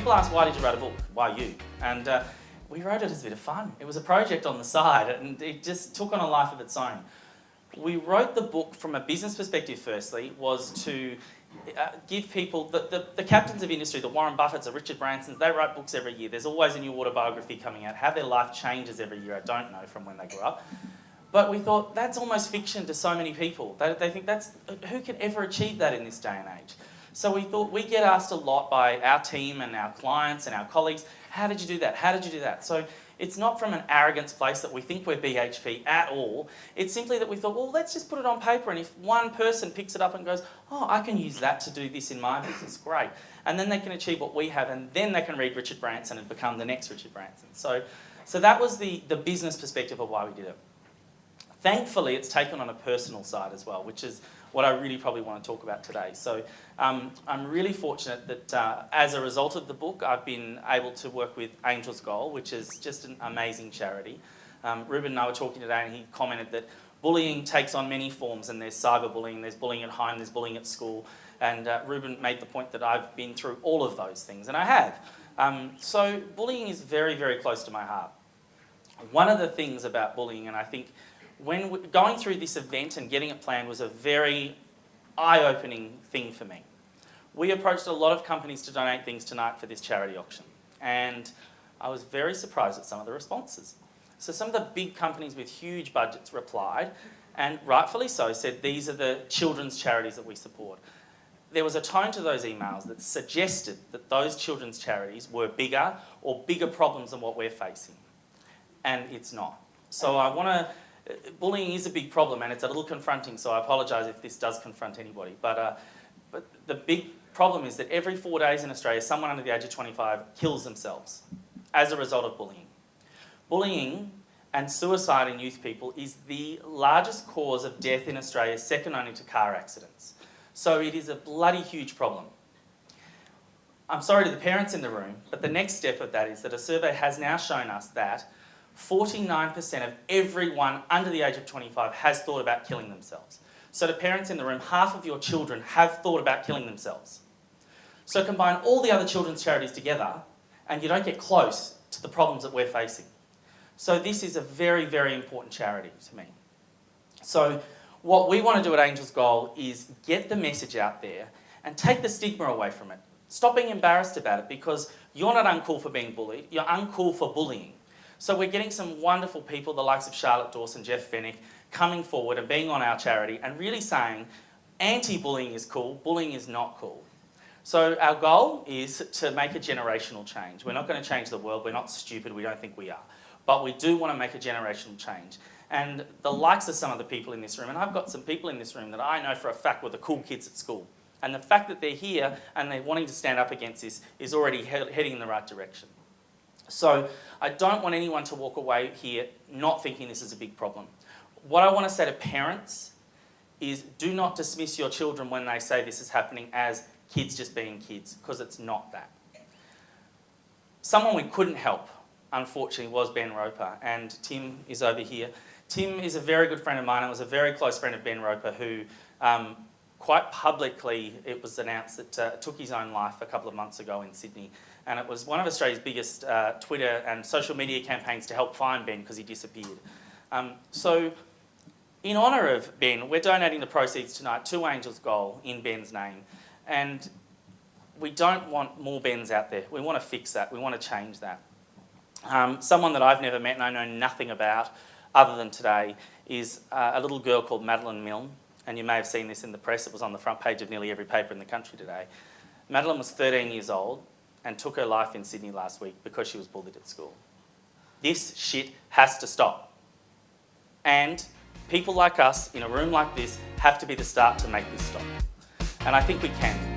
people ask, why did you write a book? Why you? And we wrote it as a bit of fun. It was a project on the side, and it just took on a life of its own. We wrote the book from a business perspective, firstly, was to give people, the captains of industry, the Warren Buffetts, the Richard Bransons, they write books every year. There's always a new autobiography coming out. How their life changes every year, I don't know from when they grew up. But we thought, that's almost fiction to so many people. They think who can ever achieve that in this day and age? So we thought, we get asked a lot by our team and our clients and our colleagues, how did you do that? How did you do that? So it's not from an arrogance place that we think we're BHP at all. It's simply that we thought, well, let's just put it on paper, and if one person picks it up and goes, oh, I can use that to do this in my business, great. And then they can achieve what we have, and then they can read Richard Branson and become the next Richard Branson. So that was the business perspective of why we did it. Thankfully, it's taken on a personal side as well, which is what I really probably want to talk about today. So I'm really fortunate that as a result of the book, I've been able to work with Angel's Goal, which is just an amazing charity. Ruben and I were talking today, and he commented that bullying takes on many forms, and there's cyberbullying, there's bullying at home, there's bullying at school, and Ruben made the point that I've been through all of those things, and I have. So bullying is very, very close to my heart. One of the things about bullying, and I think when going through this event and getting it planned was a very eye-opening thing for me. We approached a lot of companies to donate things tonight for this charity auction, and I was very surprised at some of the responses. So some of the big companies with huge budgets replied, and rightfully so, said these are the children's charities that we support. There was a tone to those emails that suggested that those children's charities were bigger or bigger problems than what we're facing, and it's not. So bullying is a big problem, and it's a little confronting, so I apologise if this does confront anybody. But the big problem is that every 4 days in Australia, someone under the age of 25 kills themselves as a result of bullying. Bullying and suicide in youth people is the largest cause of death in Australia, second only to car accidents. So it is a bloody huge problem. I'm sorry to the parents in the room, but the next step of that is that a survey has now shown us that 49% of everyone under the age of 25 has thought about killing themselves. So to parents in the room, half of your children have thought about killing themselves. So combine all the other children's charities together and you don't get close to the problems that we're facing. So this is a very, very important charity to me. So what we want to do at Angel's Goal is get the message out there and take the stigma away from it. Stop being embarrassed about it, because you're not uncool for being bullied, you're uncool for bullying. So we're getting some wonderful people, the likes of Charlotte Dawson, Jeff Fennick, coming forward and being on our charity and really saying anti-bullying is cool, bullying is not cool. So our goal is to make a generational change. We're not going to change the world, we're not stupid, we don't think we are. But we do want to make a generational change. And the likes of some of the people in this room, and I've got some people in this room that I know for a fact were the cool kids at school. And the fact that they're here and they're wanting to stand up against this is already heading in the right direction. So I don't want anyone to walk away here not thinking this is a big problem. What I want to say to parents is do not dismiss your children when they say this is happening as kids just being kids, because it's not that. Someone we couldn't help, unfortunately, was Ben Roper, and Tim is over here. Tim is a very good friend of mine and was a very close friend of Ben Roper, who quite publicly, it was announced that took his own life a couple of months ago in Sydney. And it was one of Australia's biggest Twitter and social media campaigns to help find Ben because he disappeared. So in honour of Ben, we're donating the proceeds tonight to Angel's Goal in Ben's name. And we don't want more Bens out there. We want to fix that. We want to change that. Someone that I've never met and I know nothing about other than today is a little girl called Madeline Milne. And you may have seen this in the press. It was on the front page of nearly every paper in the country today. Madeline was 13 years old and took her life in Sydney last week because she was bullied at school. This shit has to stop. And people like us in a room like this have to be the start to make this stop. And I think we can.